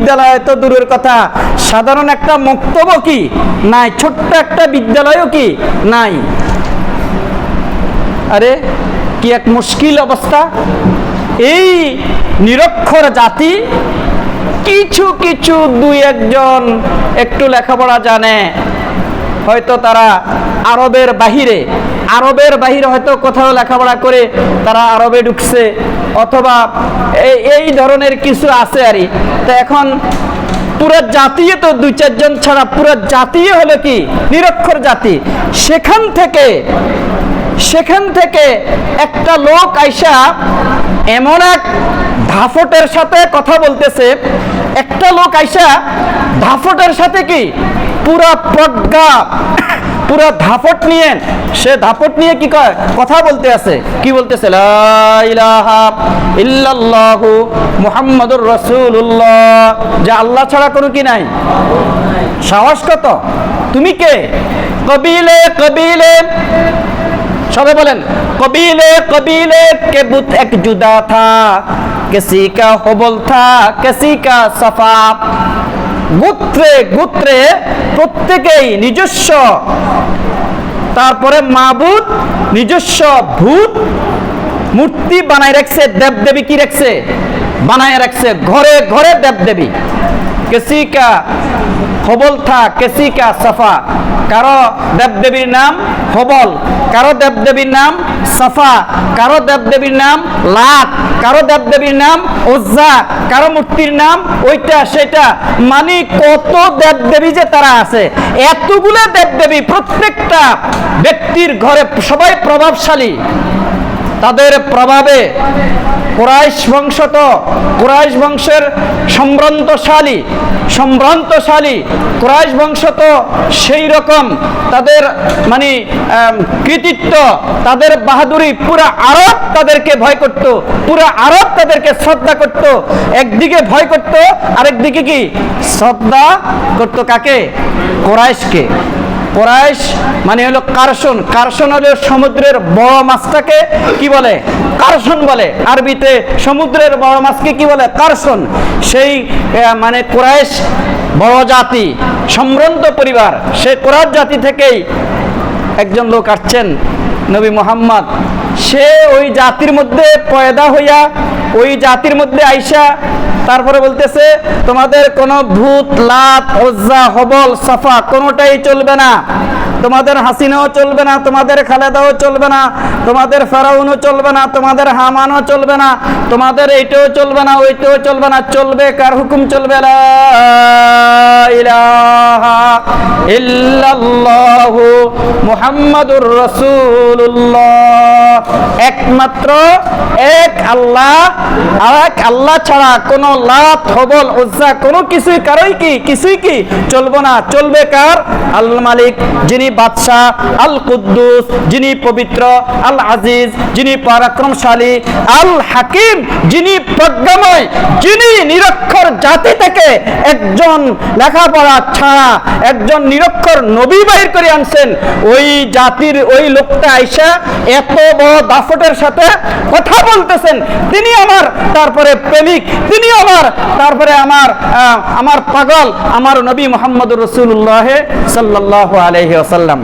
বিশ্ববিদ্যালয় তো দূরের কথা, সাধারণ একটা মক্তব্য কি নাই, ছোট্ট একটা বিদ্যালয়ও কি নাই। আরে কি এক মুশকিল অবস্থা। এই নিরক্ষর জাতি, কিছু কিছু দুই একজন একটু লেখাপড়া জানে, হয়তো তারা আরবের বাহিরে হয়তো কোথাও লেখাপড়া করে তারা আরবে ঢুকছে, অথবা এই ধরনের কিছু আছে আরই। তো এখন পুরো জাতি তো দুই চারজন ছাড়া পুরো জাতি হলো কি নিরক্ষর জাতি। সেখান থেকে একটা লোক আইসা এমন এক ধাফটের সাথে কথা বলতেছে, একটা লোক আইসা ধাফটের সাথে কি পুরা প্রজ্ঞা, পুরা ধাফট নিয়ে, সে ধাফট নিয়ে কি কয় কথা বলতে আছে, কি বলতেছে, লা ইলাহা ইল্লাল্লাহু মুহাম্মাদুর রাসূলুল্লাহ, যে আল্লাহ ছাড়া কোনো কি নাই। সাহস কত, তুমি কে? কবিলে কবিলে, সবাই বলেন, কবিলে কবিলে কে বুত এক জুদা থা, কিসি কা হবল থা কিসি কা সফা। গোত্রে গোত্রে প্রত্যেকেই নিজস্ব, তারপরে মাবুদ, নিজস্ব ভূত মূর্তি বানায় রাখছে, দেবদেবী কি রাখছে বানায় রাখছে, ঘরে ঘরে দেবদেবী। কিসি কা হবল থা কিসি কা সফা, কারো দেবদেবীর নাম হবল, কারো দেবদেবীর নাম সফা, কারো দেবদেবীর নাম লাত, কারো দেবদেবীর নাম উজ্জা, কারো মূর্তির নাম ওইটা সেটা, মানে কত দেবদেবী যে তারা আছে। এতগুলো দেবদেবী, প্রত্যেকটা ব্যক্তির ঘরে, সবাই প্রভাবশালী, তাদের প্রভাবে কুরাইশ বংশ, তো কুরাইশ বংশের সম্ভ্রান্তশালী কুরাইশ বংশ, তো সেই রকম তাদের মানে কৃতিত্ব, তাদের বাহাদুরি, পুরা আরব তাদেরকে ভয় করত, পুরা আরব তাদেরকে শ্রদ্ধা করত। একদিকে ভয় করত, আরেকদিকে কি শ্রদ্ধা করত কাকে? কুরাইশকে। কুরাইশ মানে হলো কারশন, কারশন হলো সমুদ্রের বড় মাছটাকে কি বলে? কারশন বলে। আরবিতে সমুদ্রের বড় মাছকে কি বলে? কারশন। সেই মানে কুরাইশ বড় জাতি, সম্ভ্রান্ত পরিবার, সেই কুরাইশ জাতি থেকেই একজন লোক আসছেন, নবী মুহাম্মদ। সে ওই জাতির মধ্যে পয়দা হইয়া, ওই জাতির মধ্যে আইসা তারপরে বলতেছে, তোমাদের কোনো ভূত, লাত, উজ্জা, হবল, সফা কোনোটাই চলবে না, তোমাদের হাসিনাও চলবে না, তোমাদের খালেদাও চলবে না, তোমাদের ফেরাউনও চলবে না, তোমাদের হামানও চলবে না, তোমাদের এইটাও চলবে না, ওইটাও চলবে না। চলবে কার হুকুম? চলবে লা ইলাহা ইল্লাল্লাহু মুহাম্মাদুর রাসূলুল্লাহ। একমাত্র এক আল্লাহ, এক আল্লাহ ছাড়া কোনো লাত, হবল, উজ্জা কোনো কিছুই, কারোই কি কিছুই কি চলবে না। চলবে কার? আল মালিক, যিনি বাদশাহ, আল কুদ্দুস, যিনি পবিত্র, আল আজিজ, যিনি পরাক্রমশালী, আল হাকিম, যিনি প্রজ্ঞাময়, যিনি নিরক্ষর জাতি থেকে একজন লেখাপড়া ছাড়া একজন নিরক্ষর নবী বাহির করে আনছেন। ওই জাতির ওই লোকটা আইসা এত বড় দাফটের সাথে কথা বলতেছেন, তিনি আমার তারপরে প্রেমিক, তিনি আমার তারপরে আমার পাগল, আমার নবী মুহাম্মদুর রাসূলুল্লাহ সাল্লাল্লাহু আলাইহি ওয়াসাল্লাম।